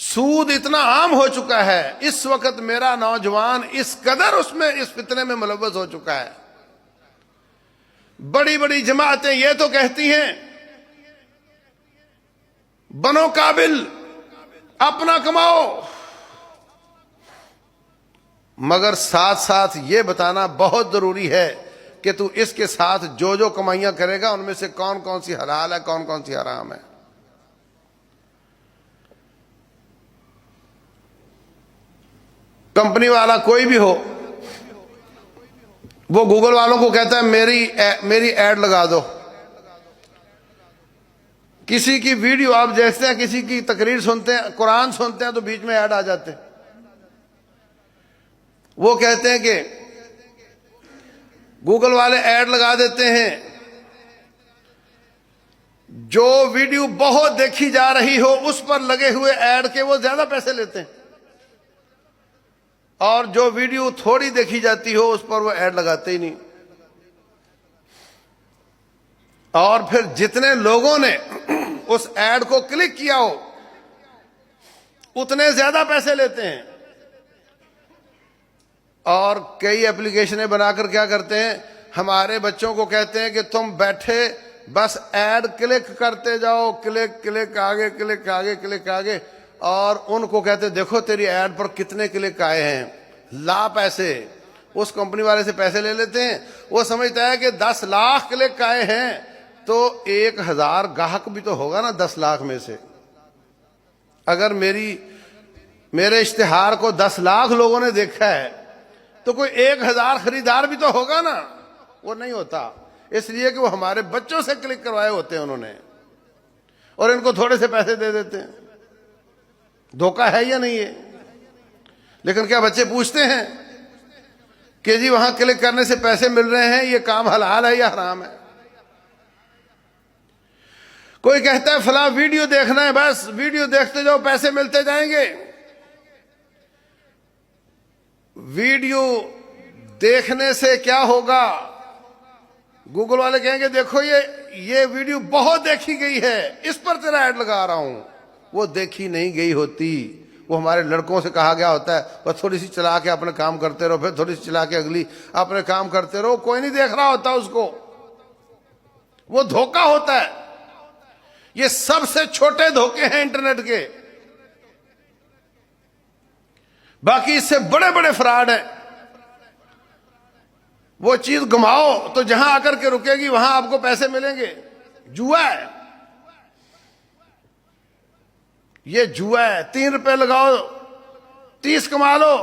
سود اتنا عام ہو چکا ہے اس وقت، میرا نوجوان اس قدر اس فتنے میں ملوث ہو چکا ہے. بڑی بڑی جماعتیں یہ تو کہتی ہیں بنو قابل، اپنا کماؤ، مگر ساتھ ساتھ یہ بتانا بہت ضروری ہے کہ تو اس کے ساتھ جو جو کمائیاں کرے گا ان میں سے کون کون سی حلال ہے، کون کون سی حرام ہے. کمپنی والا کوئی بھی ہو، وہ گوگل والوں کو کہتا ہے میری ایڈ لگا دو. کسی کی ویڈیو آپ دیکھتے ہیں، کسی کی تقریر سنتے ہیں، قرآن سنتے ہیں تو بیچ میں ایڈ آ جاتے ہیں. وہ کہتے ہیں کہ گوگل والے ایڈ لگا دیتے ہیں، جو ویڈیو بہت دیکھی جا رہی ہو اس پر لگے ہوئے ایڈ کے وہ زیادہ پیسے لیتے ہیں، اور جو ویڈیو تھوڑی دیکھی جاتی ہو اس پر وہ ایڈ لگاتے ہی نہیں. اور پھر جتنے لوگوں نے اس ایڈ کو کلک کیا ہو اتنے زیادہ پیسے لیتے ہیں. اور کئی اپلیکیشنیں بنا کر کیا کرتے ہیں، ہمارے بچوں کو کہتے ہیں کہ تم بیٹھے بس ایڈ کلک کرتے جاؤ، کلک کلک آگے، کلک آگے، کلک آگے. اور ان کو کہتے دیکھو تیری ایڈ پر کتنے کلک آئے ہیں، لا پیسے. اس کمپنی والے سے پیسے لے لیتے ہیں. وہ سمجھتا ہے کہ 10 لاکھ کلک آئے ہیں تو 1000 گاہک بھی تو ہوگا نا 10 لاکھ میں سے. اگر میرے اشتہار کو 10 لاکھ لوگوں نے دیکھا ہے تو کوئی 1000 خریدار بھی تو ہوگا نا. وہ نہیں ہوتا، اس لیے کہ وہ ہمارے بچوں سے کلک کروائے ہوتے ہیں انہوں نے، اور ان کو تھوڑے سے پیسے دے دیتے ہیں. دھوکہ ہے یا نہیں ہے؟ لیکن کیا بچے پوچھتے ہیں کہ جی وہاں کلک کرنے سے پیسے مل رہے ہیں، یہ کام حلال ہے یا حرام ہے؟ کوئی کہتا ہے فلاں ویڈیو دیکھنا ہے، بس ویڈیو دیکھتے جاؤ پیسے ملتے جائیں گے. ویڈیو دیکھنے سے کیا ہوگا؟ گوگل والے کہیں گے دیکھو یہ ویڈیو بہت دیکھی گئی ہے، اس پر تیرا ایڈ لگا رہا ہوں. وہ دیکھی نہیں گئی ہوتی، وہ ہمارے لڑکوں سے کہا گیا ہوتا ہے بس تھوڑی سی چلا کے اپنے کام کرتے رہو، پھر تھوڑی سی چلا کے اگلی اپنے کام کرتے رہو. کوئی نہیں دیکھ رہا ہوتا اس کو، وہ دھوکہ ہوتا ہے. یہ سب سے چھوٹے دھوکے ہیں انٹرنیٹ کے، باقی اس سے بڑے بڑے فراڈ ہیں. وہ چیز گھماؤ تو جہاں آ کر کے رکے گی وہاں آپ کو پیسے ملیں گے. جوا ہے، یہ جوا ہے. 3 روپے لگاؤ 30 کما لو،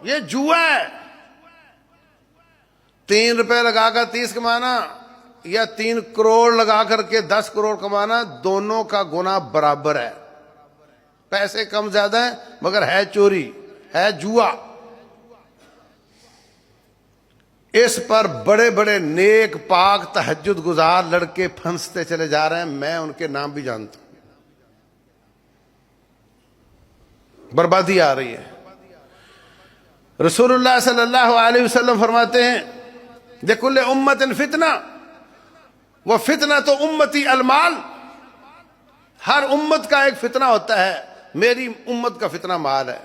یہ جوا ہے. 3 روپے لگا کر 30 کمانا یا 3 کروڑ لگا کر کے 10 کروڑ کمانا، دونوں کا گناہ برابر ہے. پیسے کم زیادہ ہیں مگر ہے چوری، ہے جوا. اس پر بڑے بڑے نیک پاک تہجد گزار لڑکے پھنستے چلے جا رہے ہیں. میں ان کے نام بھی جانتا ہوں. بربادی آ رہی ہے. رسول اللہ صلی اللہ علیہ وسلم فرماتے ہیں لِكُلِّ أُمَّةٍ فِتْنَةٌ وَفِتْنَةُ أُمَّتِي المال. ہر امت کا ایک فتنہ ہوتا ہے، میری امت کا فتنہ مال ہے.